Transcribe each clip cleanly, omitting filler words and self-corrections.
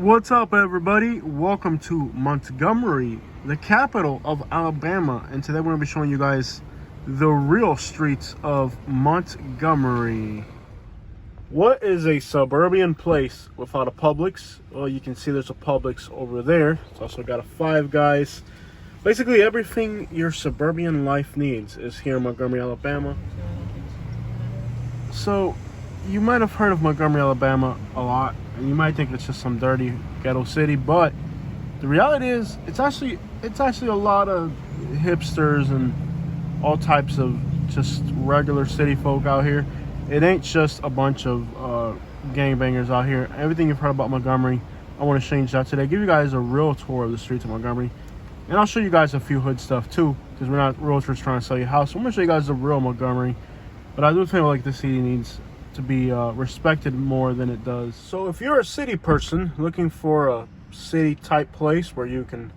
What's up, everybody? Welcome to Montgomery, the capital of Alabama, and today we're going to be showing you guys the real streets of Montgomery. What is a suburban place without a Publix? Well, you can see there's a Publix over there. It's also got a Five Guys. Basically, everything your suburban life needs is here in Montgomery, Alabama. So, you might have heard of Montgomery, Alabama a lot, and you might think it's just some dirty ghetto city, but the reality is it's actually a lot of hipsters and all types of just regular city folk out here. It ain't just a bunch of gangbangers out here. Everything you've heard about Montgomery, I want to change that today. Give you guys a real tour of the streets of Montgomery, and I'll show you guys a few hood stuff too, because we're not realtors trying to sell you a house. So I'm gonna show you guys the real Montgomery, but I do feel like the city needs to be respected more than it does. So if you're a city person looking for a city type place where you can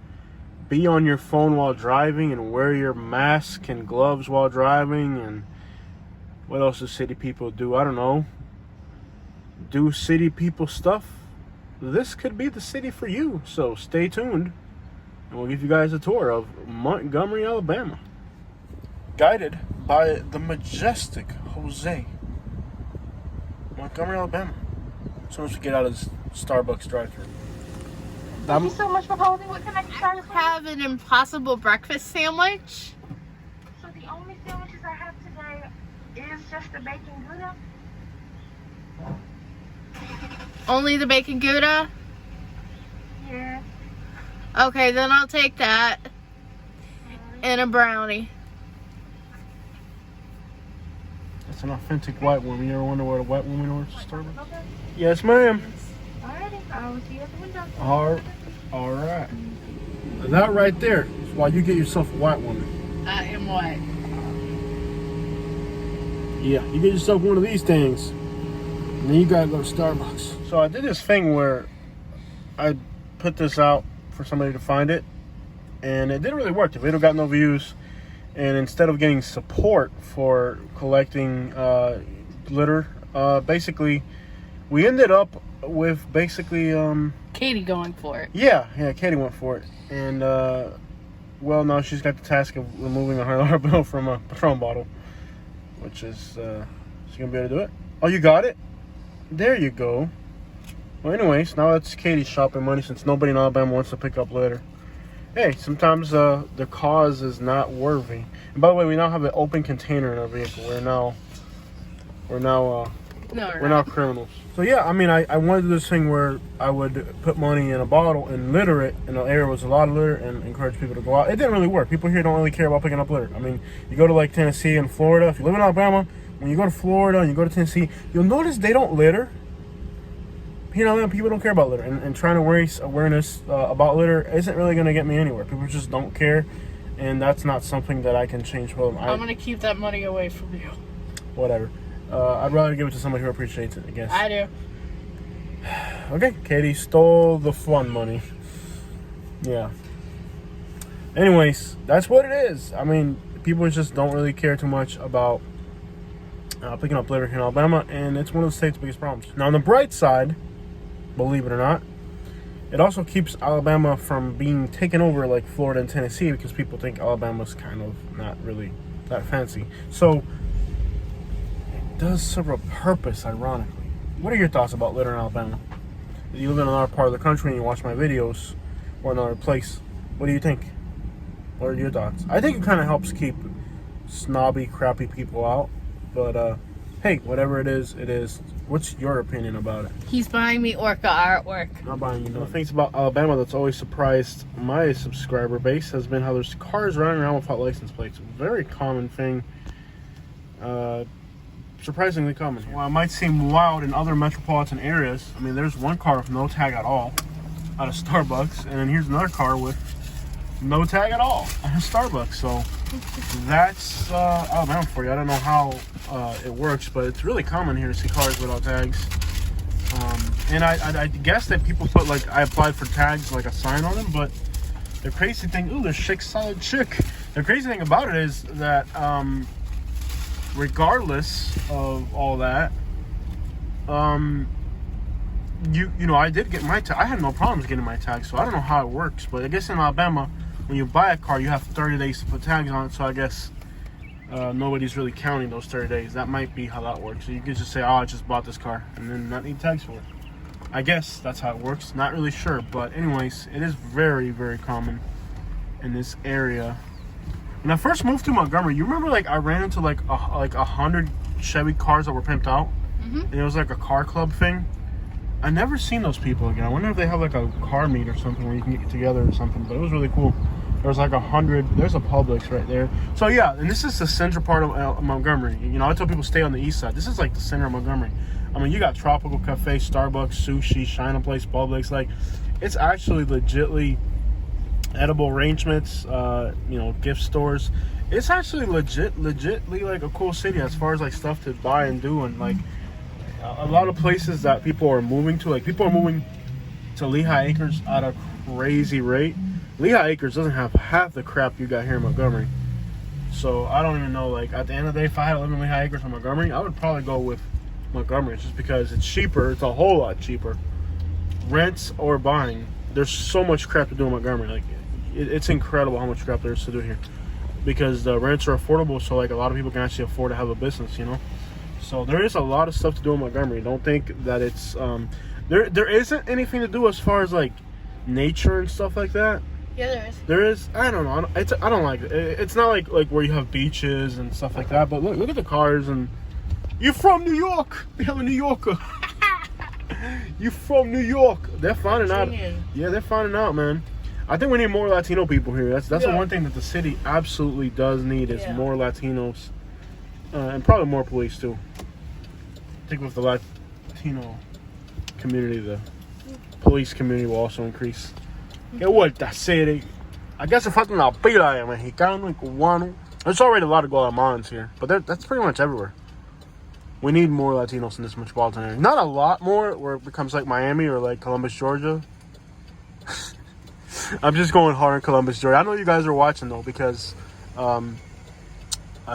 be on your phone while driving and wear your mask and gloves while driving, and what else do city people do? I don't know. Do city people stuff? This could be the city for you. So stay tuned and we'll give you guys a tour of Montgomery, Alabama. Guided by the majestic Jose. Montgomery, Alabama. As soon as we get out of this Starbucks drive-thru. Thank you so much for holding. What can I try to Have an impossible breakfast sandwich. So the only sandwiches I have today is just the bacon gouda. Only the bacon gouda? Yeah. Okay, then I'll take that. And a brownie. It's an authentic white woman. You ever wonder what a white woman orders at Starbucks? Okay. Yes, ma'am. Alrighty. I will see you at the window. All right. That right there is why you get yourself a white woman. And what? Yeah, you get yourself one of these things, and then you gotta go to Starbucks. So I did this thing where I put this out for somebody to find it, and it didn't really work. The video got no views, and instead of getting support for collecting litter, basically we ended up with Katie going for it. yeah, Katie went for it, and well, now she's got the task of removing a $100 bill from a Patron bottle, which is she gonna be able to do it? Oh, you got it? There you go. Well, anyways, now that's Katie's shopping money, since nobody in Alabama wants to pick up litter. Hey, sometimes the cause is not worthy. And by the way, we now have an open container in our vehicle. We're now criminals. So yeah, I mean, I wanted to do this thing where I would put money in a bottle and litter it in an area with a lot of litter and encourage people to go out. It didn't really work. People here don't really care about picking up litter. I mean, you go to like Tennessee and Florida. If you live in Alabama, when you go to Florida and you go to Tennessee, you'll notice they don't litter. You know, people don't care about litter, and trying to raise awareness about litter isn't really going to get me anywhere. People just don't care, and that's not something that I can change for them. I'm going to keep that money away from you. Whatever. I'd rather give it to somebody who appreciates it, I guess. I do. Okay, Katie stole the fun money. Yeah. Anyways, that's what it is. I mean, people just don't really care too much about picking up litter here in Alabama, and it's one of the state's biggest problems. Now, on the bright side, believe it or not, it also keeps Alabama from being taken over like Florida and Tennessee, because people think Alabama's kind of not really that fancy. So it does serve a purpose, ironically. What are your thoughts about litter in Alabama? If you live in another part of the country and you watch my videos, or another place, what do you think? What are your thoughts? I think it kind of helps keep snobby, crappy people out, but hey, whatever it is, it is. What's your opinion about it? He's buying me Orca artwork. Not buying you nothing. Things about Alabama that's always surprised my subscriber base has been how there's cars running around without license plates. Very common thing. Surprisingly common here. Well, it might seem wild in other metropolitan areas. I mean, there's one car with no tag at all out of Starbucks, and then here's another car with no tag at all out of Starbucks. So that's Alabama for you. I don't know how it works, but it's really common here to see cars without tags. And I guess that people put, like, I applied for tags, like a sign on them, but the crazy thing, ooh, there's chick, solid chick. The crazy thing about it is that regardless of all that, I did get my tag. I had no problems getting my tag, so I don't know how it works. But I guess in Alabama, when you buy a car, you have 30 days to put tags on it. So I guess nobody's really counting those 30 days. That might be how that works. So you could just say, oh, I just bought this car, and then not need tags for it. I guess that's how it works. Not really sure, but anyways, it is very, very common in this area. When I first moved to Montgomery, you remember like I ran into like 100 Chevy cars that were pimped out, and it was like a car club thing. I never seen those people again. I wonder if they have like a car meet or something where you can get together or something. But it was really cool. There was like 100. There's a Publix right there. So yeah, and this is the central part of Montgomery. You know, I tell people stay on the east side. This is like the center of Montgomery. I mean, you got Tropical Cafe, Starbucks, Sushi, China Place, Publix. Like, it's actually legitly edible arrangements. You know, gift stores. It's actually legitly like a cool city as far as like stuff to buy and do, and like a lot of places that people are moving to. Like, people are moving to Lehigh Acres at a crazy rate. Lehigh Acres doesn't have half the crap you got here in Montgomery. So I don't even know. Like, at the end of the day, if I had to live in Lehigh Acres or Montgomery, I would probably go with Montgomery, just because it's cheaper. It's a whole lot cheaper. Rents or buying, there's so much crap to do in Montgomery. Like, it's incredible how much crap there is to do here, because the rents are affordable. So like, a lot of people can actually afford to have a business, you know. So there is a lot of stuff to do in Montgomery. Don't think that it's there isn't anything to do as far as like nature and stuff like that. Yeah, there is. There is. I don't know. I don't like it. It's not like where you have beaches and stuff like that. But look at the cars. And you're from New York. We have a New Yorker. You from New York? They're finding out. Yeah, they're finding out, man. I think we need more Latino people here. That's the one thing that the city absolutely does need is more Latinos, and probably more police too. I think with the Latino community, the police community will also increase. ¿Qué vuelta serie? I guess if falta una pila de mexicano y cubano. There's already a lot of Guatemalans here, but that's pretty much everywhere. We need more Latinos in this metropolitan area. Not a lot more, where it becomes like Miami or like Columbus, Georgia. I'm just going hard in Columbus, Georgia. I know you guys are watching though, because a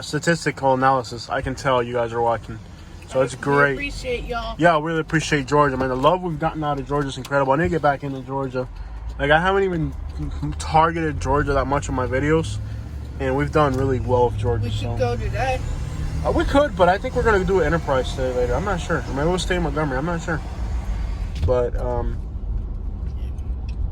statistical analysis, I can tell you guys are watching. So it's great. We appreciate y'all. Yeah, I really appreciate Georgia, man. The love we've gotten out of Georgia is incredible. I need to get back into Georgia. Like, I haven't even targeted Georgia that much in my videos, and we've done really well with Georgia. We should go today. We could, but I think we're going to do an Enterprise today later. I'm not sure. Maybe we'll stay in Montgomery. I'm not sure. But,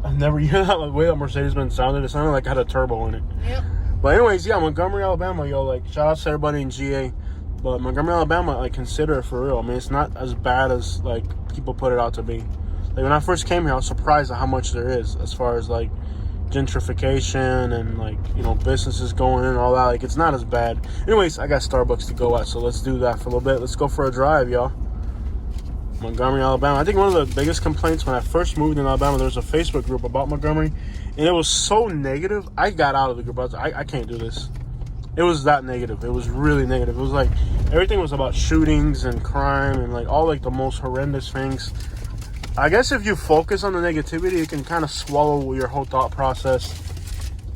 I've never, you know, the way that Mercedes-Benz sounded, it sounded like it had a turbo in it. Yep. But anyways, yeah, Montgomery, Alabama, yo, like, shout out to everybody in GA. But Montgomery, Alabama, like, consider it for real. I mean, it's not as bad as, like, people put it out to be. Like, when I first came here, I was surprised at how much there is as far as, like, gentrification and, like, you know, businesses going in and all that. Like, it's not as bad. Anyways, I got Starbucks to go at, so let's do that for a little bit. Let's go for a drive, y'all. Montgomery, Alabama. I think one of the biggest complaints when I first moved in Alabama, there was a Facebook group about Montgomery, and it was so negative. I got out of the group. I was like, I can't do this. It was that negative. It was really negative. It was like everything was about shootings and crime and like all like the most horrendous things. I guess if you focus on the negativity, it can kind of swallow your whole thought process,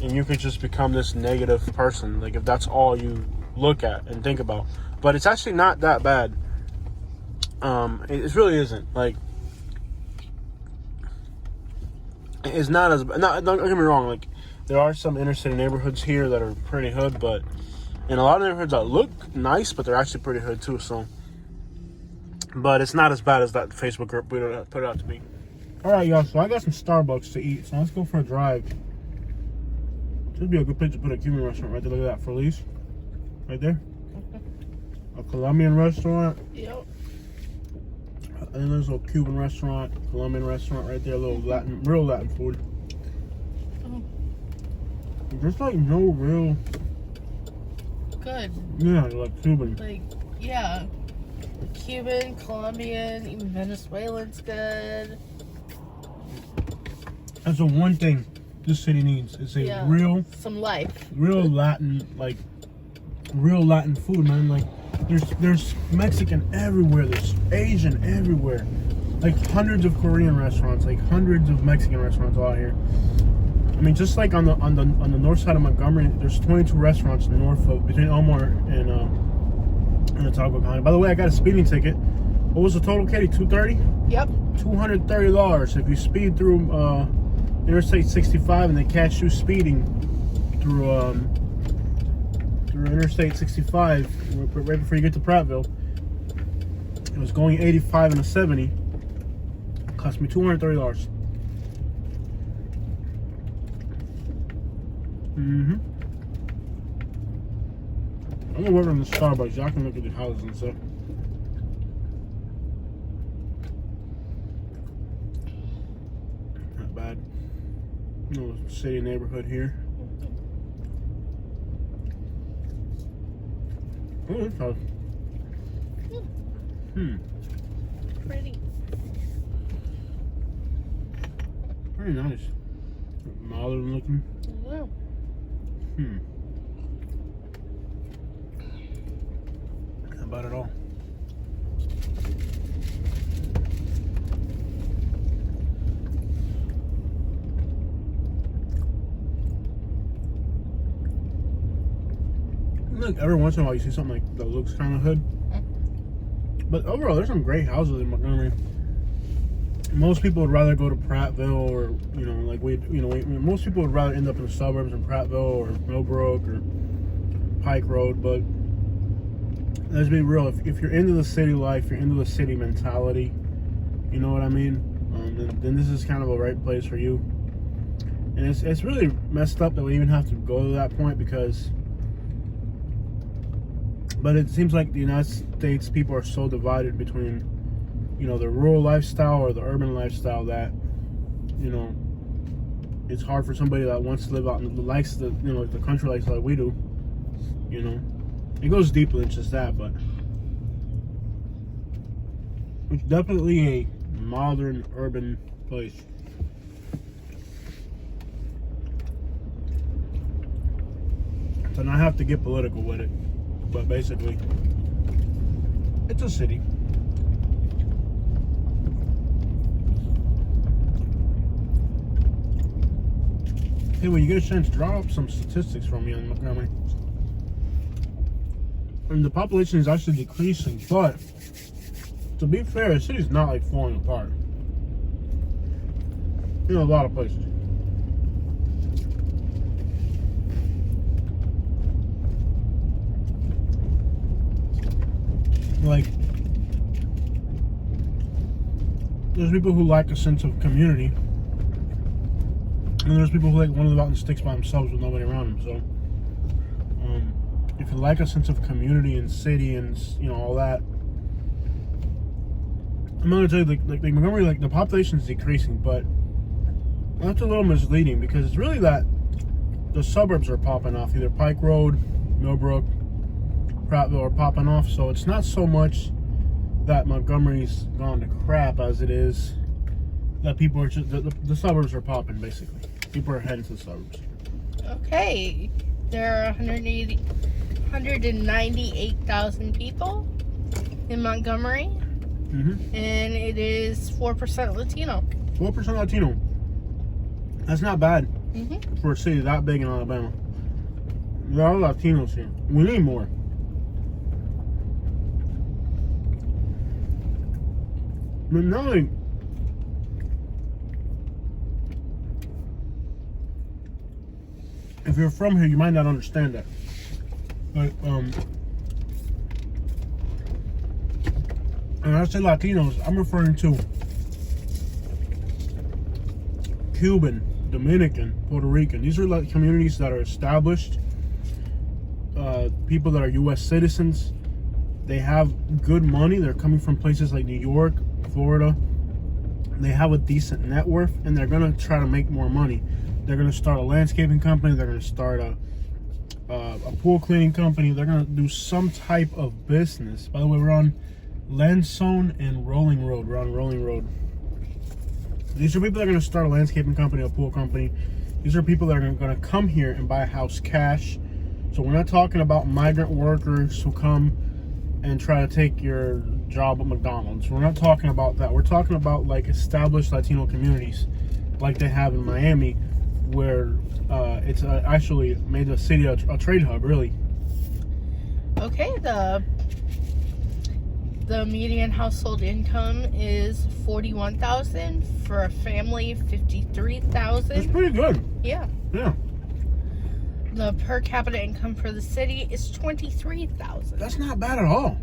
and you could just become this negative person. Like, if that's all you look at and think about. But it's actually not that bad. It really isn't. Like, it's not as bad. Don't get me wrong. Like, there are some inner city neighborhoods here that are pretty hood, but in a lot of neighborhoods that look nice, but they're actually pretty hood too. So, but it's not as bad as that Facebook group put it out to be. All right, y'all. So I got some Starbucks to eat. So let's go for a drive. This would be a good place to put a Cuban restaurant right there. Look at that, Feliz, right there. A Colombian restaurant. Yep. And then there's a Cuban restaurant, Colombian restaurant right there. A little Latin, real Latin food. There's like no real good. Yeah, like Cuban. Like, yeah. Cuban, Colombian, even Venezuelan's good. That's the one thing this city needs. It's a real, some life. Real Latin, like real Latin food, man. Like there's Mexican everywhere. There's Asian everywhere. Like hundreds of Korean restaurants, like hundreds of Mexican restaurants out here. I mean, just like on the north side of Montgomery, there's 22 restaurants north of between Elmore and Otago County. By the way, I got a speeding ticket What was the total, Katie? $230? Yep. $230 if you speed through Interstate 65 and they catch you speeding through Interstate 65 right before you get to Prattville. It was going 85 and a 70. It cost me $230. I'm gonna work on the Starbucks. Y'all can look at the houses and stuff. Not bad. Little city neighborhood here. Oh, this house. Pretty. Very nice. Modern looking. Yeah. Not bad at all. Look, every once in a while you see something like that looks kind of hood. But overall, there's some great houses in Montgomery. Most people would rather go to Prattville, or most people would rather end up in the suburbs in Prattville or Millbrook or Pike Road. But let's be real, if you're into the city life, you're into the city mentality, you know what I mean? Then this is kind of a right place for you. And it's really messed up that we even have to go to that point, but it seems like the United States people are so divided between, the rural lifestyle or the urban lifestyle that, it's hard for somebody that wants to live out and likes the country lifestyle like we do. It goes deeper than just that, but it's definitely a modern urban place. So now I have to get political with it, but basically, it's a city. Hey, when you get a chance, draw up some statistics for me on Montgomery. And the population is actually decreasing, but to be fair, the city's not like falling apart. A lot of places. Like, there's people who lack a sense of community. And there's people who want to live out in the sticks by themselves with nobody around them. So, if you lack a sense of community and city and all that, I'm gonna tell you, like Montgomery, the population is decreasing, but that's a little misleading because it's really that the suburbs are popping off. Either Pike Road, Millbrook, Prattville are popping off. So it's not so much that Montgomery's gone to crap as it is that people are just the suburbs are popping. Basically, people are heading to the suburbs. Okay, there are 198,000 people in Montgomery, and it is 4% Latino. 4% Latino. That's not bad for a city that big in Alabama. There are Latinos here. We need more. But not only. If you're from here, you might not understand that. But, when I say Latinos, I'm referring to Cuban, Dominican, Puerto Rican. These are like communities that are established, people that are U.S. citizens. They have good money. They're coming from places like New York, Florida. They have a decent net worth, and they're going to try to make more money. They're going to start a landscaping company. They're going to start a pool cleaning company. They're going to do some type of business. By the way, we're on Lansone and Rolling Road. We're on Rolling Road. These are people that are going to start a landscaping company, a pool company. These are people that are going to come here and buy a house cash. So we're not talking about migrant workers who come and try to take your job at McDonald's. We're not talking about that. We're talking about like established Latino communities like they have in Miami, where it's actually made the city a trade hub, really. Okay, the the median household income is $41,000 for a family, $53,000. It's pretty good. Yeah. Yeah. The per capita income for the city is $23,000. That's not bad at all.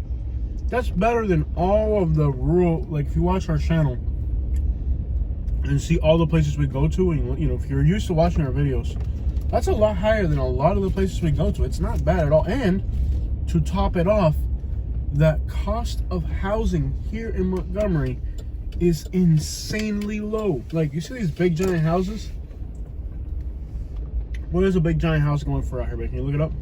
That's better than all of the rural. Like if you watch our channel and see all the places we go to, and you know, if you're used to watching our videos, that's a lot higher than a lot of the places we go to. It's not bad at all. And to top it off, that cost of housing here in Montgomery is insanely low. Like, you see these big giant houses? What is a big giant house going for out here, babe? Can you look it up?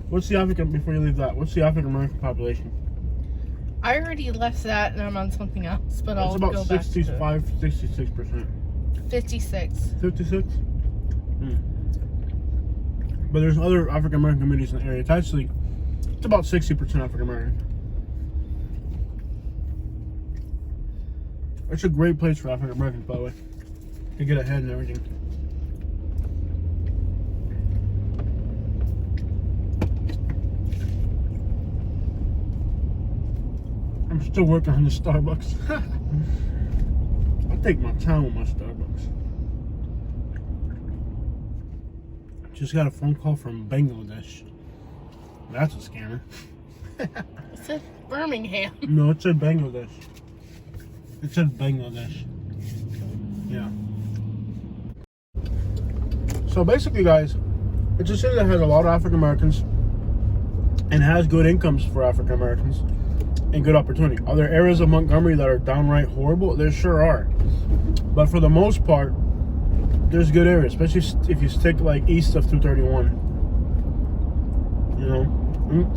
What's the African, before you leave that, what's the African American population? I already left that and I'm on something else, but I'll It's about go back to it. 66%. 56. 56? But there's other African American communities in the area. It's about 60% African American. It's a great place for African Americans, by the way, to get ahead and everything. I'm still working on the Starbucks. I take my time with my Starbucks. Just got a phone call from Bangladesh. That's a scammer. It said Birmingham. No, it said Bangladesh. It said Bangladesh. Yeah. So basically, guys, it's a city that has a lot of African Americans and has good incomes for African Americans and good opportunity. Are there areas of Montgomery that are downright horrible? There sure are. But for the most part, there's good areas, especially if you stick like east of 231. You know?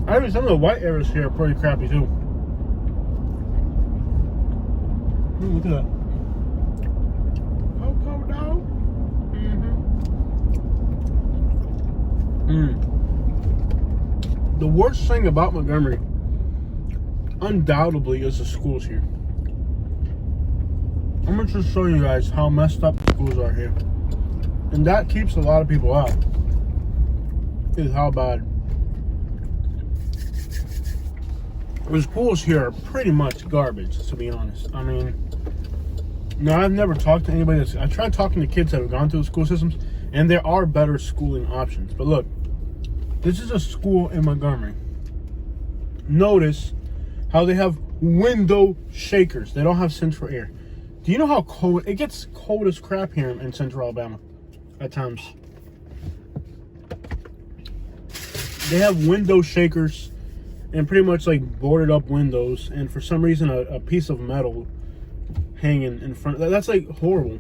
I mean, some of the white areas here are pretty crappy too. Ooh, look at that. Cocoa dough. The worst thing about Montgomery, undoubtedly, is the schools here. I'm gonna just show you guys how messed up the schools are here. And that keeps a lot of people out. Is how bad. The schools here are pretty much garbage, to be honest. I mean, no, I've never talked to anybody that's... I tried talking to kids that have gone through the school systems, and there are better schooling options. But look, this is a school in Montgomery. Notice how they have window shakers. They don't have central air. Do you know how cold... It gets cold as crap here in central Alabama at times. They have window shakers and pretty much like boarded up windows, and for some reason a piece of metal hanging in front. That's like horrible.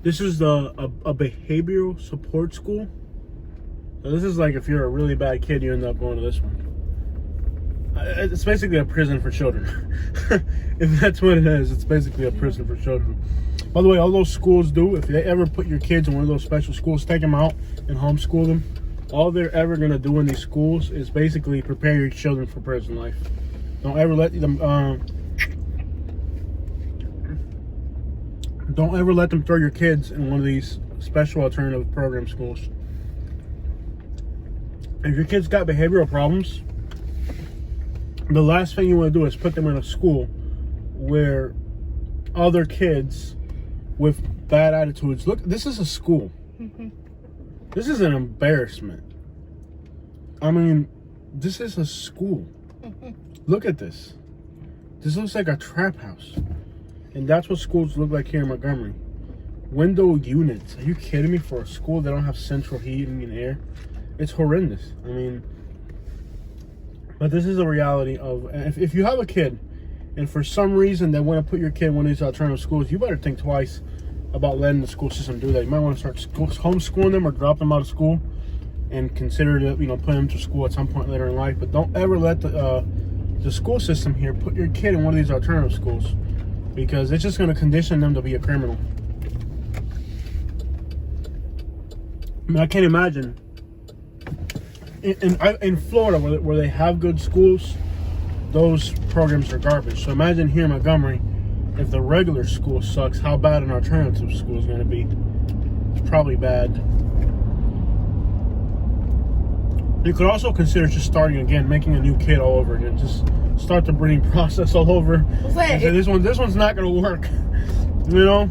This is a behavioral support school. So this is like if you're a really bad kid, you end up going to this one. It's basically a prison for children. If that's what it is, it's basically a prison for children. By the way, all those schools do, if they ever put your kids in one of those special schools, take them out and homeschool them. All they're ever going to do in these schools is basically prepare your children for prison life. Don't ever let them throw your kids in one of these special alternative program schools. If your kid's got behavioral problems, the last thing you want to do is put them in a school where other kids with bad attitudes. Look, this is a school. This is an embarrassment. I mean, this is a school. Look at this. This looks like a trap house. And that's what schools look like here in Montgomery. Window units. Are you kidding me? For a school that don't have central heating and air? It's horrendous. I mean, but this is a reality of, if you have a kid and for some reason they want to put your kid in one of these alternative schools, you better think twice about letting the school system do that. You might want to start homeschooling them or drop them out of school and consider to, put them to school at some point later in life. But don't ever let the school system here put your kid in one of these alternative schools, because it's just going to condition them to be a criminal. I mean, I can't imagine in Florida where they have good schools, those programs are garbage. So imagine here in Montgomery, if the regular school sucks, how bad an alternative school is going to be. It's probably bad. You could also consider just starting again, making a new kid all over again. Just start the breeding process all over. And say, this one's not gonna work. You know,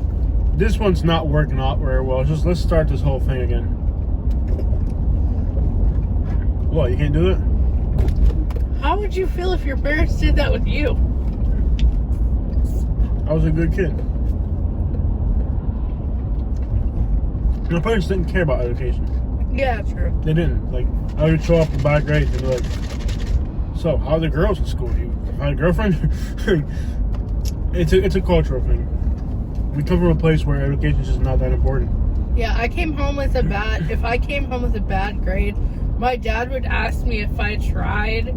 this one's not working out very well. Just let's start this whole thing again. What? You can't do it? How would you feel if your parents did that with you? I was a good kid. My parents didn't care about education. Yeah, true. They didn't. Like, I would show up with bad grades and be like, so, how are the girls in school? You find a girlfriend? It's a cultural thing. We come from a place where education is just not that important. Yeah, if I came home with a bad grade, my dad would ask me if I tried.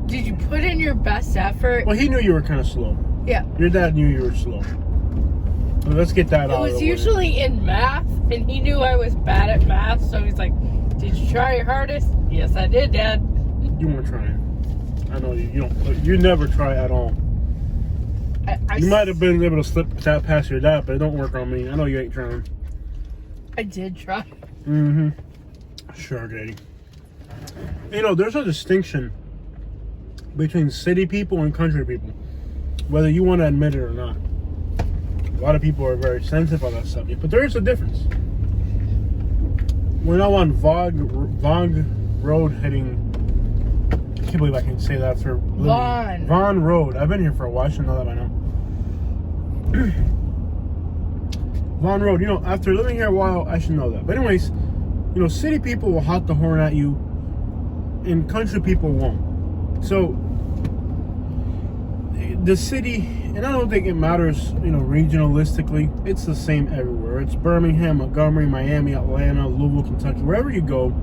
Did you put in your best effort? Well, he knew you were kind of slow. Yeah. Your dad knew you were slow. So let's get that out of the way. It was usually in math, and he knew I was bad at math, so he's like, did you try your hardest? Yes, I did, Dad. You weren't trying. I know you don't. You never try at all. You might have been able to slip that past your dad, but it don't work on me. I know you ain't trying. I did try. Mm-hmm. Sure, Grady. You know, there's a distinction between city people and country people, whether you want to admit it or not. A lot of people are very sensitive on that subject, but there is a difference. We're now on Vaughn Road heading. I can't believe I can say that for Vaughn Road. I've been here for a while. I should know that by now. Vaughn Road. You know, after living here a while, I should know that. But anyways, you know, city people will honk the horn at you, and country people won't. So the city, and I don't think it matters, you know, regionalistically. It's the same everywhere. It's Birmingham, Montgomery, Miami, Atlanta, Louisville, Kentucky. Wherever you go,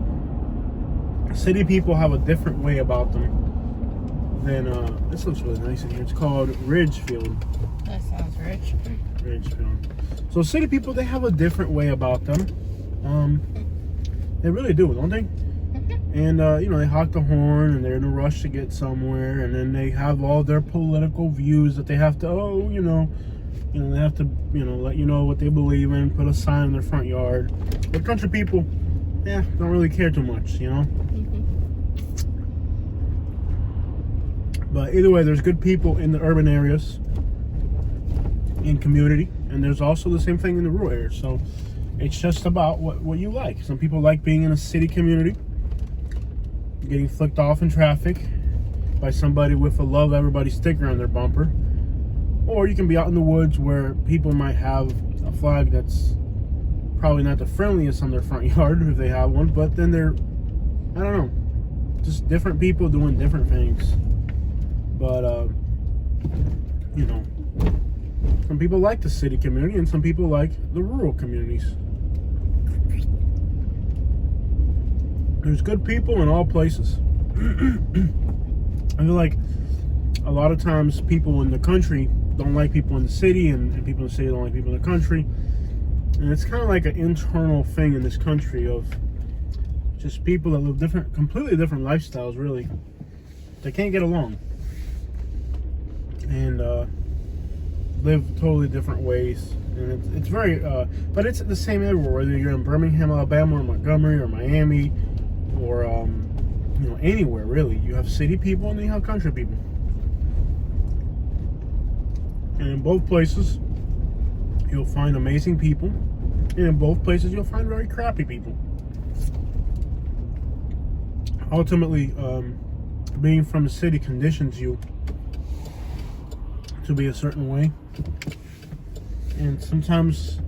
city people have a different way about them than, this looks really nice in here. It's called Ridgefield. That sounds rich. Ridgefield. So city people, they have a different way about them. They really do, don't they? And, you know, they honk the horn and they're in a rush to get somewhere. And then they have all their political views that they have to, they have to, let you know what they believe in, put a sign in their front yard. But country people, don't really care too much, you know? But either way, there's good people in the urban areas, in community. And there's also the same thing in the rural areas. So it's just about what you like. Some people like being in a city community, getting flicked off in traffic by somebody with a love everybody sticker on their bumper. Or you can be out in the woods where people might have a flag that's probably not the friendliest on their front yard if they have one, but then they're, I don't know, just different people doing different things. But, some people like the city community and some people like the rural communities. There's good people in all places. I feel like a lot of times people in the country don't like people in the city, and people in the city don't like people in the country. And it's kind of like an internal thing in this country of just people that live completely different lifestyles, really. They can't get along. And live totally different ways. And it's very, but it's the same everywhere, whether you're in Birmingham, Alabama, or Montgomery, or Miami, or anywhere really. You have city people and then you have country people, and in both places you'll find amazing people, and in both places you'll find very crappy people. Ultimately, being from the city conditions you to be a certain way, and sometimes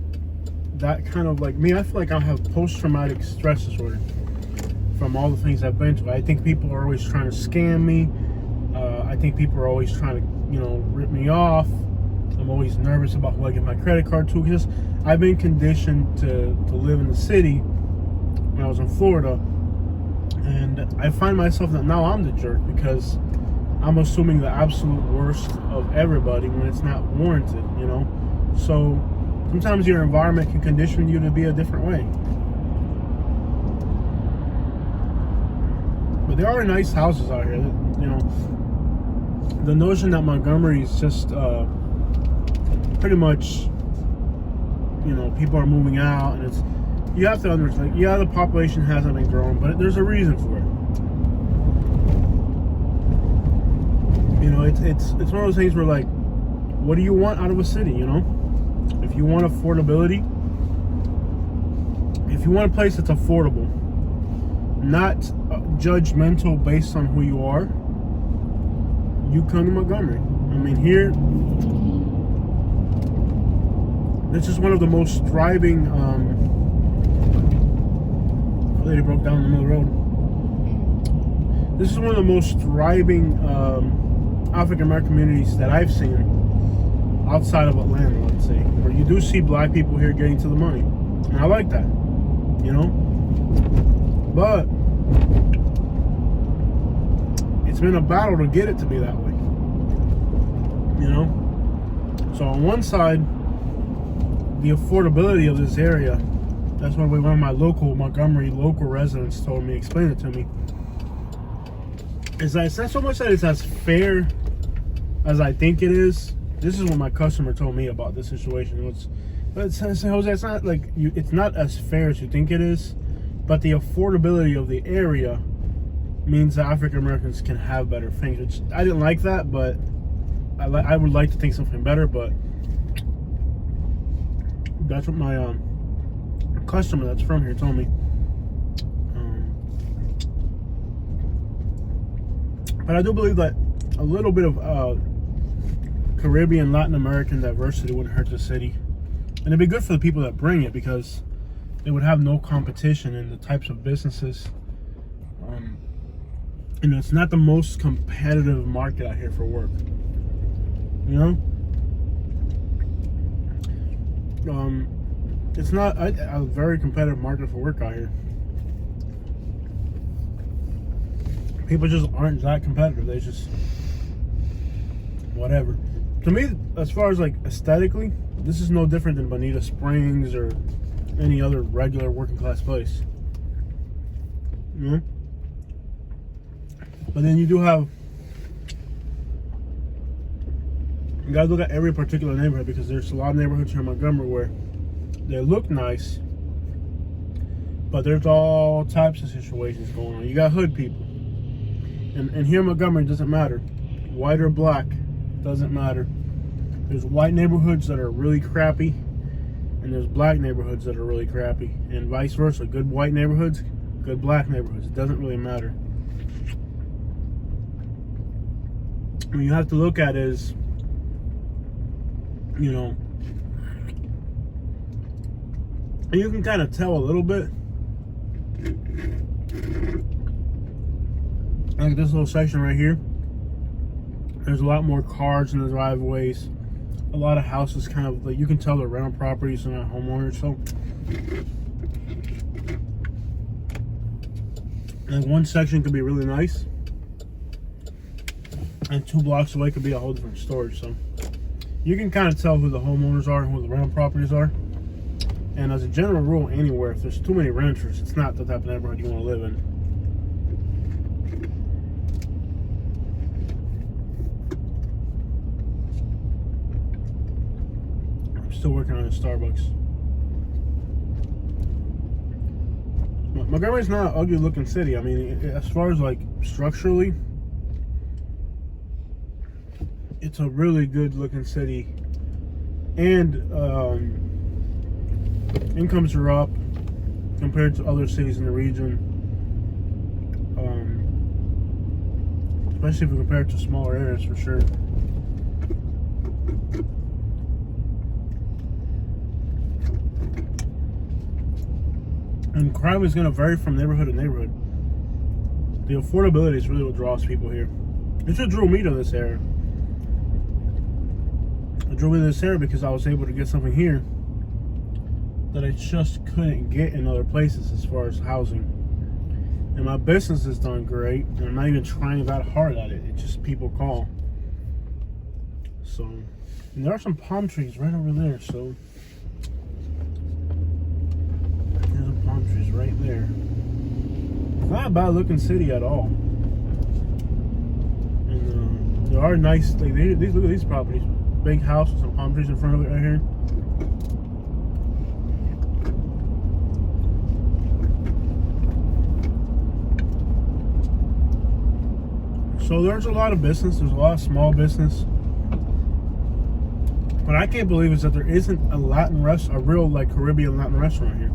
that kind of, like me, I feel like I have post-traumatic stress disorder from all the things I've been to. I think people are always trying to scam me. I think people are always trying to, rip me off. I'm always nervous about who I get my credit card to, because I've been conditioned to live in the city when I was in Florida. And I find myself that now I'm the jerk because I'm assuming the absolute worst of everybody when it's not warranted, So sometimes your environment can condition you to be a different way. But there are nice houses out here, The notion that Montgomery is just pretty much, people are moving out, and you have to understand, the population hasn't been growing, but there's a reason for it. You know, it's one of those things where, like, what do you want out of a city, you know? If you want affordability, if you want a place that's affordable, not judgmental based on who you are, you come to Montgomery. I mean, here, this is one of the most thriving, lady broke down in the middle of the road. This is one of the most thriving African American communities that I've seen outside of Atlanta, let's say, where you do see black people here getting to the money. And I like that, you know? But it's been a battle to get it to be that way, you know? So on one side, the affordability of this area, that's what one of my Montgomery local residents told me, explained it to me, is that it's not so much that it's as fair as I think it is. This is what my customer told me about this situation. Jose, it's not like it's not as fair as you think it is, but the affordability of the area means that African Americans can have better things. Which I didn't like that, but I would like to think something better. But that's what my customer that's from here told me. But I do believe that a little bit of Caribbean, Latin American diversity wouldn't hurt the city. And it'd be good for the people that bring it, because they would have no competition in the types of businesses. You know, it's not the most competitive market out here for work. You know? It's not a very competitive market for work out here. People just aren't that competitive. They just whatever. To me, as far as like aesthetically, this is no different than Bonita Springs or any other regular working class place. You know? But then you do have, you gotta look at every particular neighborhood, because there's a lot of neighborhoods here in Montgomery where they look nice, but there's all types of situations going on. You got hood people. And here in Montgomery, it doesn't matter. White or black, doesn't matter. There's white neighborhoods that are really crappy, and there's black neighborhoods that are really crappy, and vice versa. Good white neighborhoods, good black neighborhoods. It doesn't really matter. What you have to look at is, you know, and you can kind of tell a little bit. Like this little section right here, there's a lot more cars in the driveways. A lot of houses kind of, like, you can tell they're rental properties and not homeowners. So like one section could be really nice, and 2 blocks away could be a whole different story. So you can kind of tell who the homeowners are and who the rental properties are. And as a general rule, anywhere, if there's too many renters, it's not the type of neighborhood you want to live in. Still working on a Starbucks. Montgomery's not an ugly looking city. I mean, as far as like structurally, it's a really good looking city, and incomes are up compared to other cities in the region, especially if we compare it to smaller areas, for sure. And crime is going to vary from neighborhood to neighborhood. The affordability is really what draws people here. It's what drew me to this area. It drew me to this area because I was able to get something here that I just couldn't get in other places as far as housing. And my business has done great, and I'm not even trying that hard at it. It's just people call. So, and there are some palm trees right over there, so palm trees right there. It's not a bad looking city at all. And there are nice, like, these, look at these properties. Big house with some palm trees in front of it right here. So there's a lot of business. There's a lot of small business. What I can't believe is that there isn't a real like Caribbean Latin restaurant here.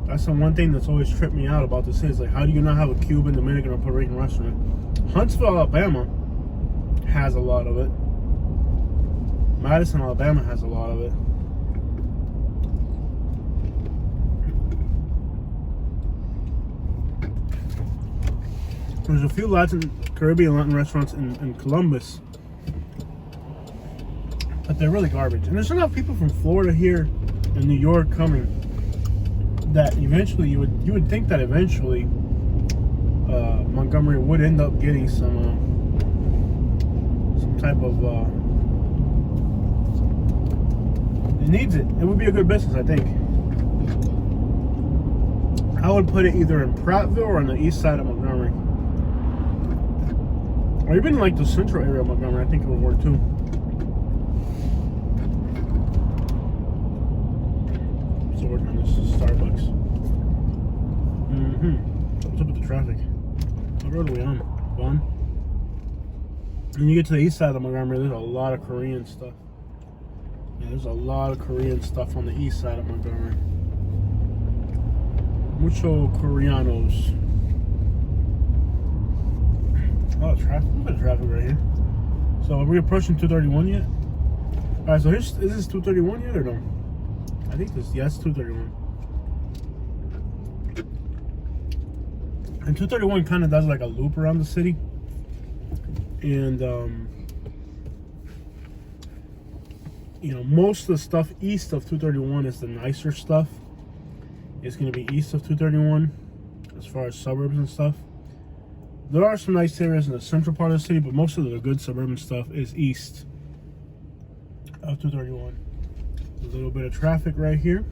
That's the one thing that's always tripped me out about this is like, how do you not have a Cuban, Dominican, or Puerto Rican restaurant? Huntsville, Alabama has a lot of it. Madison, Alabama has a lot of it. There's a few Caribbean Latin restaurants in Columbus, but they're really garbage. And there's enough people from Florida here and New York coming that eventually you would think that eventually Montgomery would end up getting some type of it needs it. It would be a good business, I think. I would put it either in Prattville or on the east side of Montgomery. Or even like the central area of Montgomery, I think it would work too. So working on this Starbucks. What's up with the traffic? What road are we on? One. When you get to the east side of Montgomery, there's a lot of Korean stuff. Yeah, there's a lot of Korean stuff on the east side of Montgomery. Mucho Koreanos. A lot of traffic. A little bit of traffic right here. So are we approaching 231 yet? Alright, so is this 231 yet or no? I think this, yes, 231. And 231 kind of does like a loop around the city. And, you know, most of the stuff east of 231 is the nicer stuff. It's going to be east of 231 as far as suburbs and stuff. There are some nice areas in the central part of the city, but most of the good suburban stuff is east of 231. A little bit of traffic right here.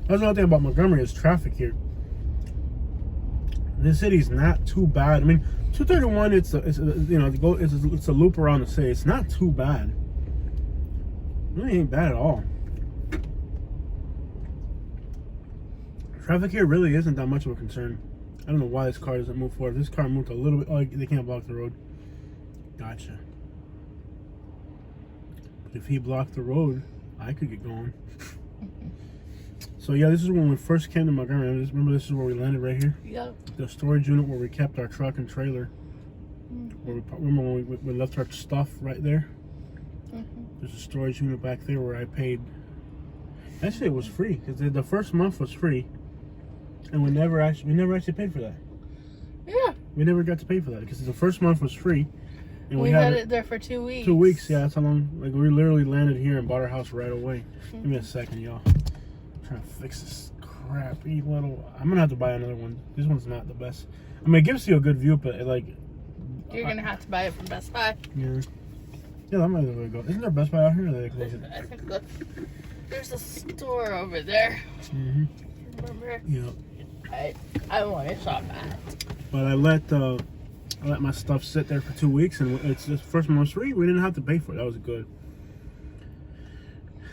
That's another thing about Montgomery is traffic here. This city's not too bad. I mean, 231, it's a loop around the city. It's not too bad. It really ain't bad at all. Traffic here really isn't that much of a concern. I don't know why this car doesn't move forward. This car moved a little bit. Oh, they can't block the road. Gotcha. But if he blocked the road, I could get going. So yeah, this is when we first came to Montgomery. I just remember this is where we landed right here. Yep. The storage unit where we kept our truck and trailer. Where remember when we left our stuff right there? There's a storage unit back there where I paid. Actually, it was free because the first month was free, and we never actually paid for that. Yeah. We never got to pay for that because the first month was free, and we had it there for 2 weeks. 2 weeks, yeah. That's how long. Like we literally landed here and bought our house right away. Give me a second, y'all. I'm trying to fix this crappy little. I'm gonna have to buy another one. This one's not the best. I mean, it gives you a good view, but you're gonna have to buy it from Best Buy. Yeah. Yeah, that might be the way to go. Isn't there a Best Buy out here? Or they close it? I think there's a store over there. Remember? Yeah. I want to shop at. But I let my stuff sit there for 2 weeks, and it's just first month was free. We didn't have to pay for it. That was good.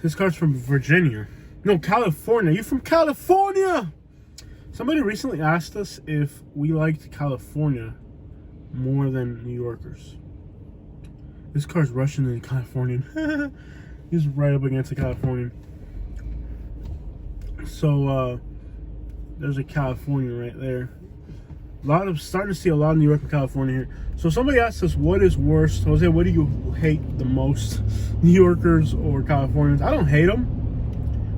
This car's from Virginia. No, California. You from California? Somebody recently asked us if we liked California more than New Yorkers. This car's Russian and Californian. He's right up against a Californian. So there's a California right there. Starting to see a lot of New York and California here. So somebody asked us, what is worse? Jose, what do you hate the most? New Yorkers or Californians? I don't hate them.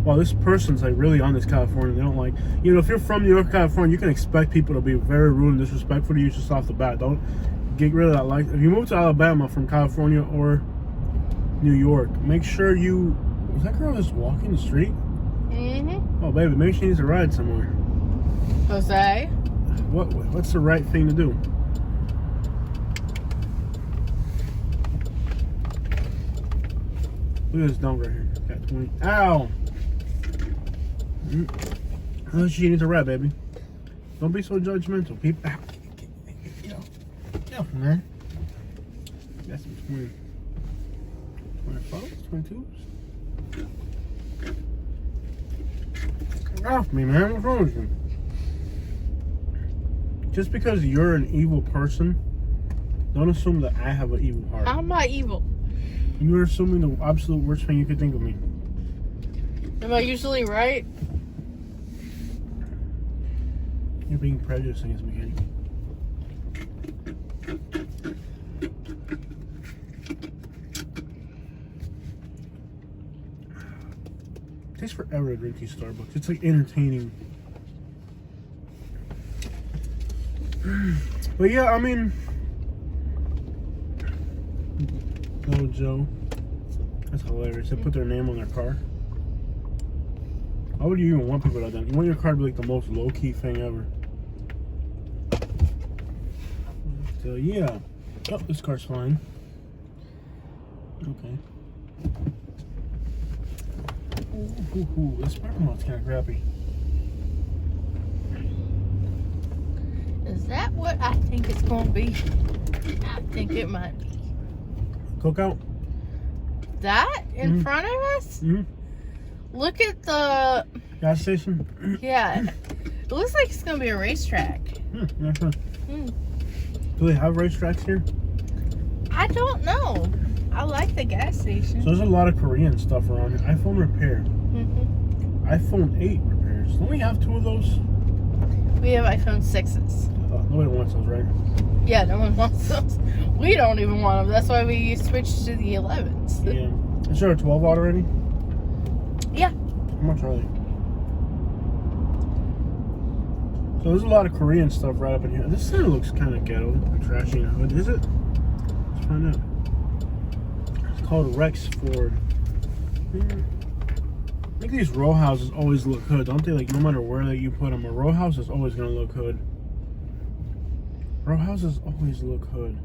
Well, this person's like really on this California. They don't like, if you're from New York, California, you can expect people to be very rude and disrespectful to you just off the bat. Don't get rid of that. Like, if you move to Alabama from California or New York, make sure you. Was that girl just walking the street? Oh, baby, maybe she needs a ride somewhere. Jose? What's the right thing to do? Look at this dump right here. Got 20. Ow! Oh, she needs a ride, baby. Don't be so judgmental, people. Ow. Get off, man. Got some 20. 25s, 22s. Get off me, man. What's wrong with you? Just because you're an evil person Don't assume that I have an evil heart. I'm not evil. You're assuming the absolute worst thing you could think of me. Am I usually right? You're being prejudiced against me, Kenny. It takes forever to drink these Starbucks. It's like entertaining. But yeah, I mean, oh Joe, that's hilarious. They put their name on their car. Why would you even want people like that? You want your car to be like the most low-key thing ever. So yeah. Oh, this car's fine. Okay. Ooh, this parking lot's kind of crappy. Is that what I think it's going to be? I think it might be. Cookout? That in front of us? Mm-hmm. Look at the... Gas station? Yeah. It looks like it's going to be a racetrack. Yeah, sure. Do they have racetracks here? I don't know. I like the gas station. So there's a lot of Korean stuff around here. iPhone repair. iPhone 8 repairs. Don't we have 2 of those? We have iPhone 6s. Nobody wants those, right? Yeah, no one wants those. We don't even want them. That's why we switched to the 11s. Yeah. Is there a 12 out already? Yeah. How much are they? So there's a lot of Korean stuff right up in here. This center looks kind of ghetto and trashy in the hood. Is it? Let's find out. It's called Rex Ford. I think these row houses always look hood, don't they? Like, no matter where that you put them, a row house is always going to look hood. Row houses always look hood.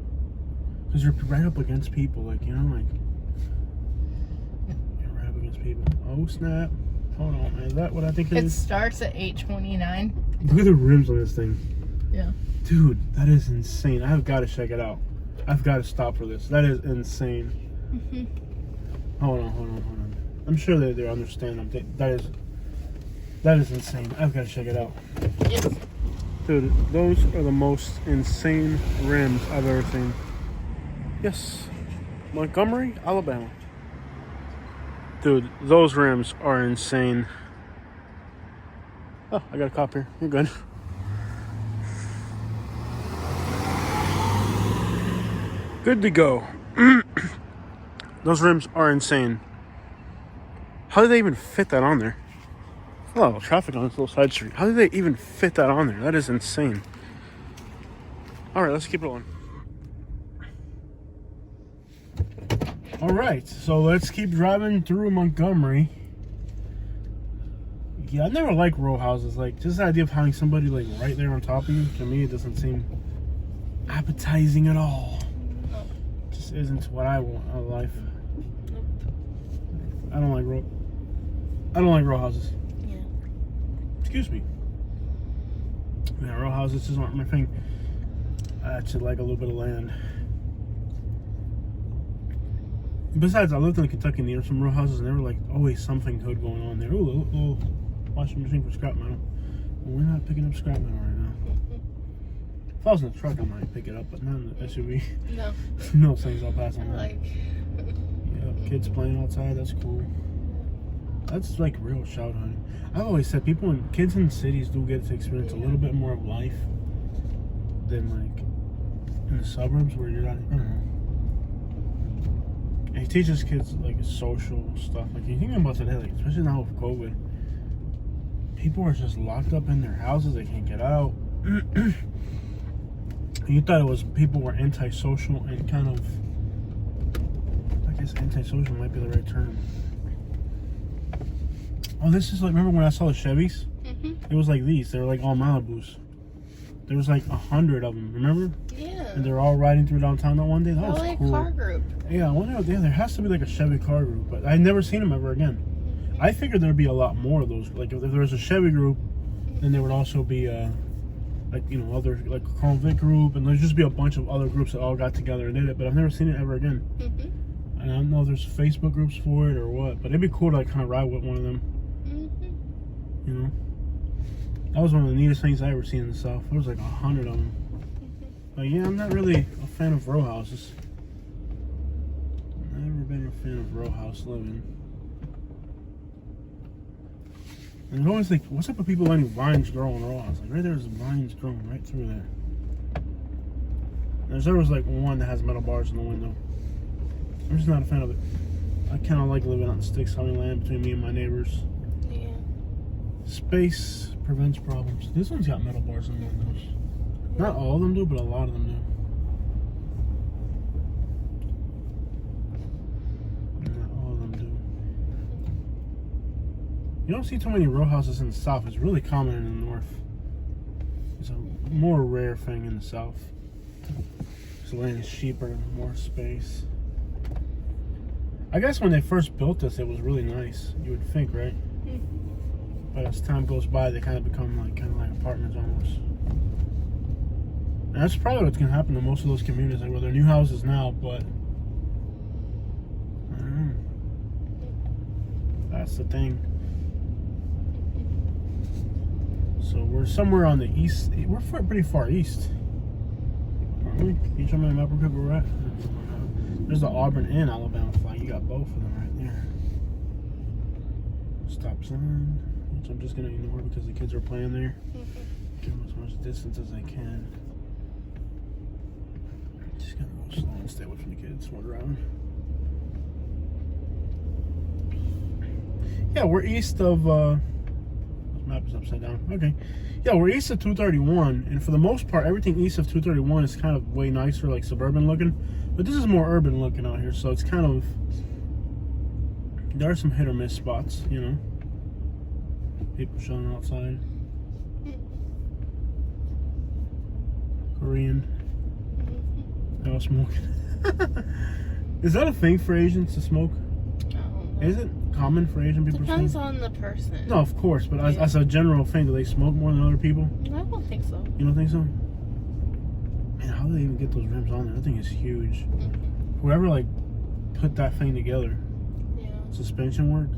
Because you're right up against people, like, you know, like... You're right up against people. Oh, snap. Hold on, man. Is that what I think it is? It starts at $8.29. Look at the rims on this thing. Yeah. Dude, that is insane. I've got to check it out. I've got to stop for this. That is insane. Hold on. I'm sure they understand. That is insane. I've got to check it out. Yes. Dude, those are the most insane rims I've ever seen. Yes. Montgomery, Alabama. Dude, those rims are insane. Oh, I got a cop here. You're good. Good to go. Those rims are insane. How did they even fit that on there? A lot of traffic on this little side street. How did they even fit that on there? That is insane. Alright, let's keep rolling. Alright, so let's keep driving through Montgomery. Yeah, I never liked row houses. Like, just the idea of having somebody like right there on top of you, to me, it doesn't seem appetizing at all. It just isn't what I want out of life. I don't like row houses. Yeah. Excuse me. Yeah, row houses just aren't my thing. I actually like a little bit of land. Besides, I lived in Kentucky near some row houses, and there were like always something good going on there. Ooh, a little washing machine for scrap metal. Well, we're not picking up scrap metal right now. If I was in the truck, I might pick it up, but not in the SUV. No. No things I'll pass on that. Like. Yeah, kids playing outside, that's cool. That's like real shout hunting. I've always said kids in cities do get to experience a little bit more of life than like in the suburbs where you're not, I don't know. And he teaches kids like social stuff. Like you think about today, like especially now with COVID, people are just locked up in their houses. They can't get out. And you thought it was people were antisocial and kind of, I guess antisocial might be the right term. Oh, this is like, remember when I saw the Chevys? It was like these. They were like all Malibus. There was like 100 of them, remember? Yeah. And they're all riding through downtown that one day. That was like cool. car group. Yeah, I wonder. Yeah, there has to be like a Chevy car group, but I've never seen them ever again. I figured there'd be a lot more of those. Like if there was a Chevy group, then there would also be like other like a Chrome Vic group, and there'd just be a bunch of other groups that all got together and did it. But I've never seen it ever again. And I don't know if there's Facebook groups for it or what, but it'd be cool to like kind of ride with one of them. You know, that was one of the neatest things I ever seen in the South. There was like 100 of them. But yeah, I'm not really a fan of row houses. Never been a fan of row house living. And I always think, what's up with people letting vines grow in row houses? Like right there's vines growing right through there. There's always like one that has metal bars in the window. I'm just not a fan of it. I kind of like living on sticks, having land between me and my neighbors. Yeah. Space prevents problems. This one's got metal bars in the windows. Not all of them do, but a lot of them do. Not all of them do. You don't see too many row houses in the south. It's really common in the north. It's a more rare thing in the south. So land is cheaper, more space. I guess when they first built this, it was really nice. You would think, right? But as time goes by, they kind of become like apartments almost. And that's probably what's gonna happen to most of those communities, like where they're new houses now. But I don't know. That's the thing. So we're somewhere on the east. We're pretty far east, aren't we? Can you show me the map real quick where we're at? There's the Auburn and Alabama flag. You got both of them right there. Stop sign, which I'm just gonna ignore because the kids are playing there. Give them as much distance as I can. Just gonna go slow and stay away from the kids. We're around. Yeah, we're east of. This map is upside down. Okay. Yeah, we're east of 231, and for the most part, everything east of 231 is kind of way nicer, like suburban looking. But this is more urban looking out here, so it's kind of. There are some hit or miss spots, you know. People showing outside. Korean. They're all smoking. Is that a thing for Asians to smoke? Is it common for Asian people Depends to smoke? on the person. No, of course, but as a general thing, do they smoke more than other people? I don't think so. You don't think so? Man, how do they even get those rims on there? That thing is huge. Whoever like put that thing together, suspension work,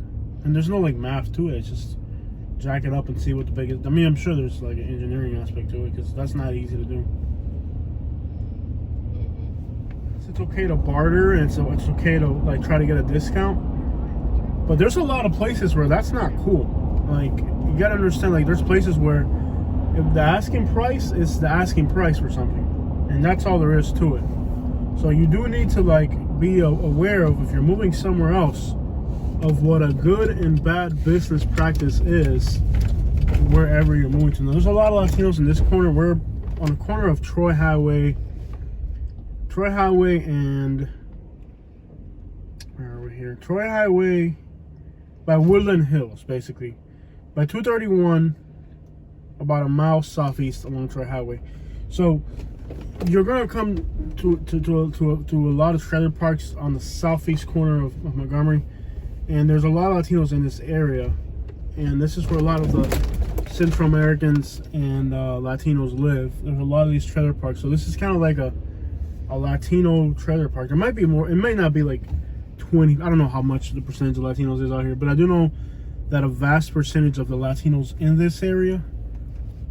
and there's no like math to it. It's just jack it up and see what the biggest. I mean, I'm sure there's like an engineering aspect to it because that's not easy to do. So it's okay to barter, and so it's okay to like try to get a discount. But there's a lot of places where that's not cool. Like you gotta understand, like there's places where if the asking price is the asking price for something, and that's all there is to it. So you do need to like be aware of if you're moving somewhere else of what a good and bad business practice is wherever you're moving to. Now, there's a lot of Latinos in this corner. We're on the corner of Troy Highway and where are we here? Troy Highway by Woodland Hills, basically. By 231, about a mile southeast along Troy Highway. So you're gonna come to a lot of trailer parks on the southeast corner of Montgomery, and there's a lot of Latinos in this area, and this is where a lot of the Central Americans and Latinos live. There's a lot of these trailer parks, so this is kind of like a Latino trailer park. There might be more. It may not be like 20. I don't know how much the percentage of Latinos is out here, but I do know that a vast percentage of the Latinos in this area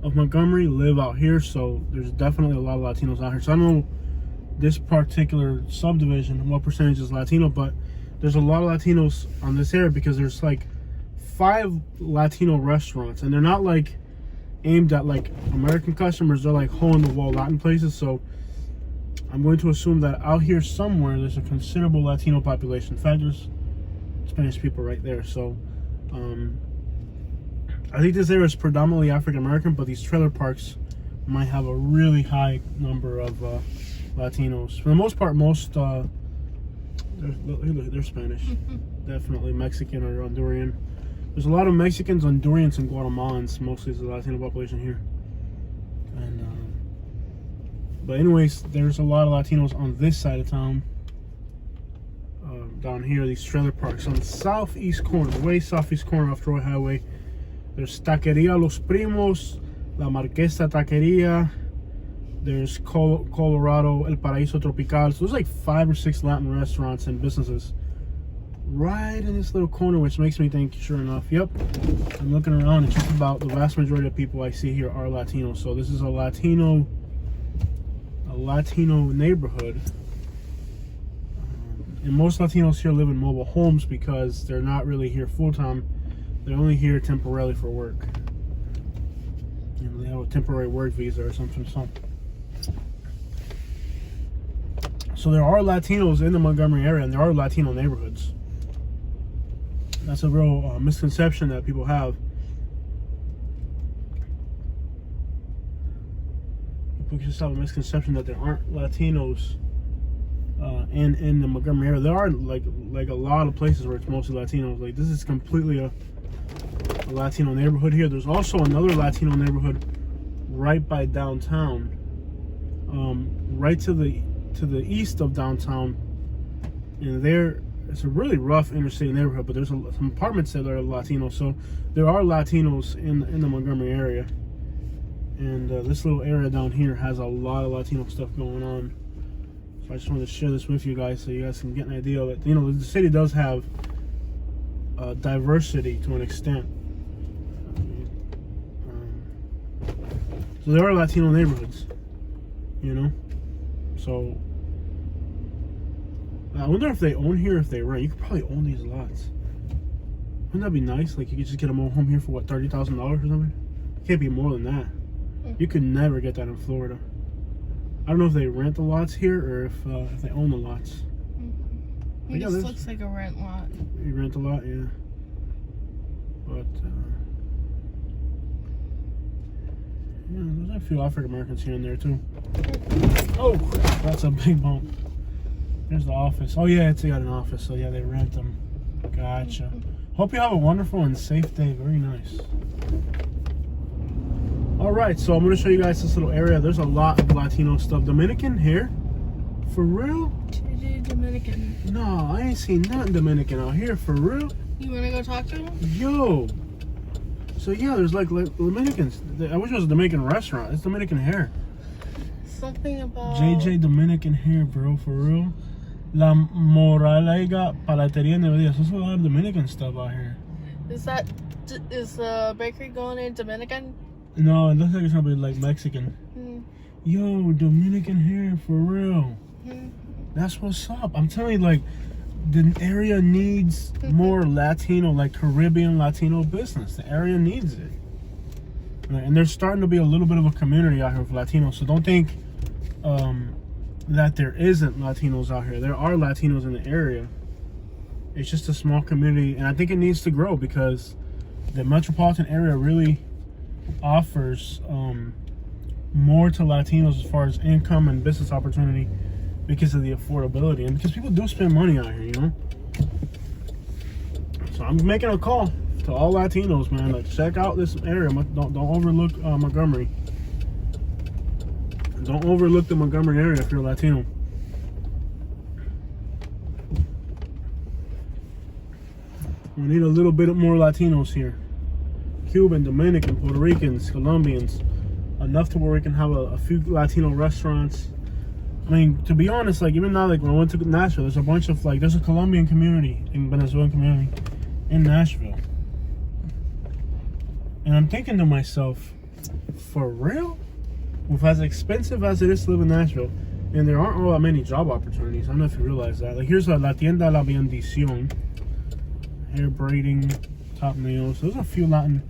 of Montgomery live out here, so there's definitely a lot of Latinos out here. So I don't know this particular subdivision what percentage is Latino, but there's a lot of Latinos on this area because there's like 5 Latino restaurants, and they're not like aimed at like American customers. They're like hole in the wall Latin places. So I'm going to assume that out here somewhere there's a considerable Latino population. In fact, there's Spanish people right there. So I think this area is predominantly African American, but these trailer parks might have a really high number of Latinos. For the most part, most they're Spanish, definitely Mexican or Honduran. There's a lot of Mexicans, Hondurans, and Guatemalans. Mostly is the Latino population here. And but anyways, there's a lot of Latinos on this side of town. Down here, these trailer parks on the southeast corner, way southeast corner of Troy Highway. There's Taqueria Los Primos, La Marquesa Taqueria. There's Colorado El Paraíso Tropical. So there's like 5 or 6 Latin restaurants and businesses right in this little corner, which makes me think, sure enough, yep, I'm looking around and just about the vast majority of people I see here are Latinos. So this is a Latino a Latino neighborhood. And most Latinos here live in mobile homes because they're not really here full time. They're only here temporarily for work. You know, they have a temporary work visa or something. So there are Latinos in the Montgomery area, and there are Latino neighborhoods. That's a real misconception that people have. People just have a misconception that there aren't Latinos in the Montgomery area. There are like a lot of places where it's mostly Latinos. Like, this is completely a Latino neighborhood here. There's also another Latino neighborhood right by downtown, right to the east of downtown, and there it's a really rough interstate neighborhood, but there's some apartments that are Latino, so there are Latinos in the Montgomery area. And this little area down here has a lot of Latino stuff going on. So I just wanted to share this with you guys so you guys can get an idea of it. You know, the city does have diversity to an extent. So there are Latino neighborhoods, you know. So I wonder if they own here, if they rent. You could probably own these lots. Wouldn't that be nice? Like, you could just get a mobile home here for what, $30,000 or something? It can't be more than that. You could never get that in Florida. I don't know if they rent the lots here or if they own the lots. It just looks like a rent lot. You rent a lot, yeah. But yeah, there's a few African Americans here and there too. Oh, that's a big bump. There's the office. Oh yeah, they got an office. So yeah, they rent them. Gotcha. Hope you have a wonderful and safe day. Very nice. All right, so I'm gonna show you guys this little area. There's a lot of Latino stuff. Dominican here? For real? Dominican. No, I ain't seen nothing Dominican out here. For real? You wanna go talk to him? Yo. So yeah, there's like Dominicans. I wish it was a Dominican restaurant. It's Dominican hair. Something about JJ Dominican hair, bro. For real? La Moralega Palateria and Nevedia. There's a lot of Dominican stuff out here. Is the bakery going in Dominican? No, it looks like it's gonna be like Mexican. Yo, Dominican hair, for real. That's what's up. I'm telling you, like, the area needs more Latino, like Caribbean Latino business. The area needs it. And there's starting to be a little bit of a community out here with Latinos. So don't think that there isn't Latinos out here. There are Latinos in the area. It's just a small community, and I think it needs to grow because the metropolitan area really offers more to Latinos as far as income and business opportunity because of the affordability and because people do spend money out here, you know. So I'm making a call to all Latinos, man. Like, check out this area. Don't overlook Montgomery. Don't overlook the Montgomery area if you're Latino. We need a little bit more Latinos here. Cuban, Dominican, Puerto Ricans, Colombians. Enough to where we can have a few Latino restaurants. I mean, to be honest, like, even now, like, when I went to Nashville, there's a bunch of, like, there's a Colombian community and Venezuelan community in Nashville. And I'm thinking to myself, for real? With as expensive as it is to live in Nashville, and there aren't all that many job opportunities. I don't know if you realize that. Like, here's La Tienda La Bendición. Hair braiding, top nails. There's a few Latin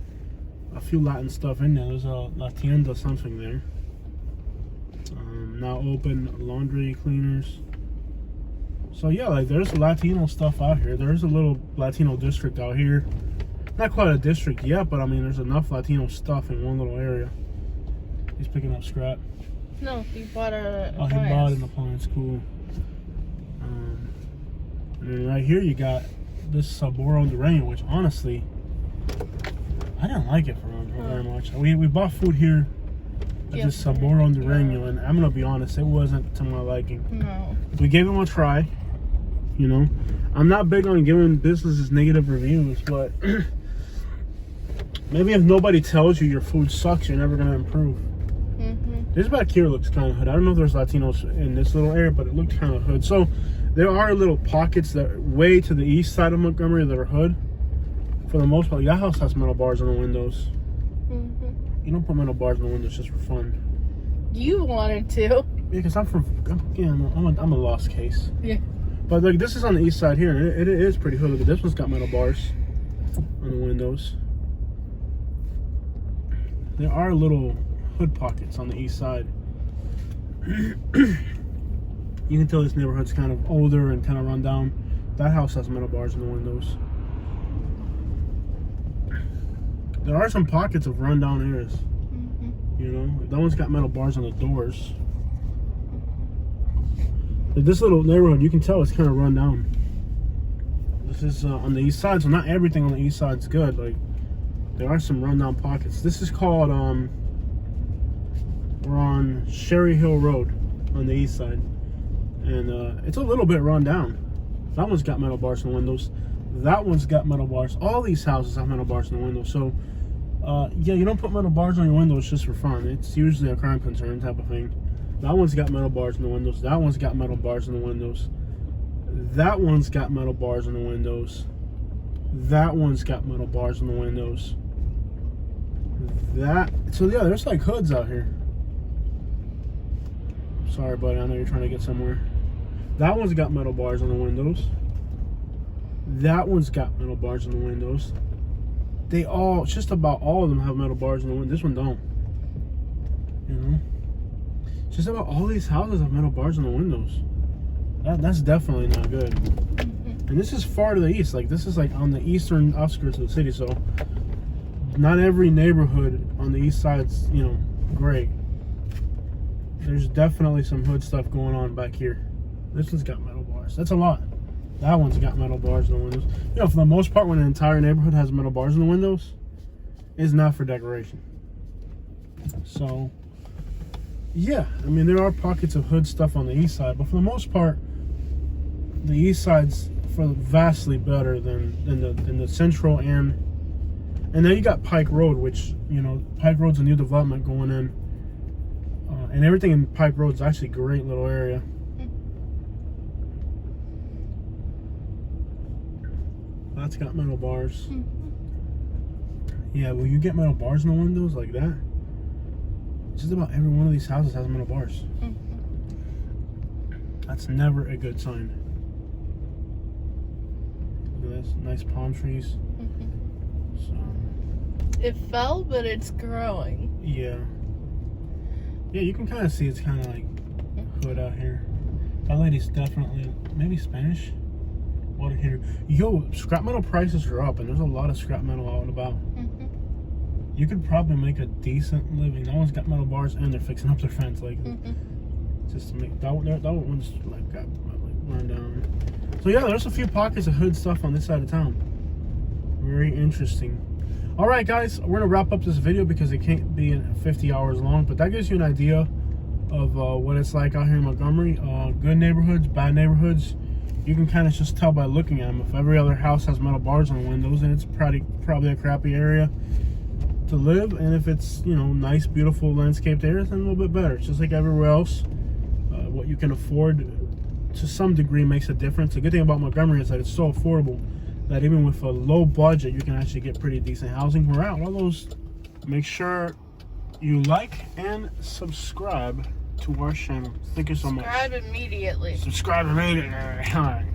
stuff in there. There's a La Tienda something there. Now open, laundry cleaners. So yeah, like, there's Latino stuff out here. There's a little Latino district out here. Not quite a district yet, but I mean, there's enough Latino stuff in one little area. He's picking up scrap. No, he bought a appliance. Oh, he bought an appliance. Cool. And then right here you got this Sabor on the Rain, which honestly, I didn't like it very much. We bought food here at this Sabor on the Rain, and I'm gonna be honest, it wasn't to my liking. No. We gave it a try. You know, I'm not big on giving businesses negative reviews, but maybe if nobody tells you your food sucks, you're never gonna improve. This back here looks kind of hood. I don't know if there's Latinos in this little area, but it looked kind of hood. So there are little pockets that are way to the east side of Montgomery that are hood. For the most part, your house has metal bars on the windows. You don't put metal bars on the windows just for fun. You wanted to. because I'm a lost case. Yeah. But like this is on the east side here. It is pretty hood. Look at this one's got metal bars on the windows. There are little hood pockets on the east side. You can tell this neighborhood's kind of older and kind of run down. That house has metal bars in the windows. There are some pockets of rundown areas. You know, that one's got metal bars on the doors. But this little neighborhood, you can tell it's kind of run down. This is on the east side, so not everything on the east side is good. Like, there are some rundown pockets. This is called, we're on Sherry Hill Road on the east side. And it's a little bit run down. That one's got metal bars in the windows. That one's got metal bars. All these houses have metal bars in the windows. So, yeah, you don't put metal bars on your windows just for fun. It's usually a crime concern type of thing. That one's got metal bars in the windows. That one's got metal bars in the windows. That one's got metal bars in the windows. That one's got metal bars in the windows. So yeah, there's like hoods out here. Sorry, buddy, I know you're trying to get somewhere. That one's got metal bars on the windows. That one's got metal bars in the windows. Just about all of them have metal bars in the window. This one don't. You know? Just about all these houses have metal bars in the windows. That's definitely not good. And this is far to the east. Like, this is like on the eastern outskirts of the city, so not every neighborhood on the east side's, you know, great. There's definitely some hood stuff going on back here. This one's got metal bars. That's a lot. That one's got metal bars in the windows. You know, for the most part, when an entire neighborhood has metal bars in the windows, it's not for decoration. So, yeah, I mean, there are pockets of hood stuff on the east side, but for the most part, the east side's vastly better than the central and then you got Pike Road, which, you know, Pike Road's a new development going in. And everything in Pike Road is actually a great little area. That's got metal bars. Yeah, will you get metal bars in the windows like that? Just about every one of these houses has metal bars. That's never a good sign. Look at this, nice palm trees. So, It fell, but it's growing. yeah. Yeah, you can kind of see it's kind of like hood out here. That lady's definitely, maybe Spanish? Water heater. Yo, scrap metal prices are up, and there's a lot of scrap metal out and about. You could probably make a decent living. That one's got metal bars, and they're fixing up their fence. Like, just to make, that one's like got like run down. So yeah, there's a few pockets of hood stuff on this side of town. Very interesting. All right, guys, we're gonna wrap up this video because it can't be 50 hours long, but that gives you an idea of what it's like out here in Montgomery. Good neighborhoods, bad neighborhoods. You can kind of just tell by looking at them. If every other house has metal bars on the windows, then it's probably a crappy area to live. And if it's, you know, nice, beautiful landscaped areas, then a little bit better. It's just like everywhere else. What you can afford to some degree makes a difference. The good thing about Montgomery is that it's so affordable that even with a low budget, you can actually get pretty decent housing. We're out. All those. Make sure you like and subscribe to our channel. Thank you so much. Subscribe immediately. Subscribe immediately. All right.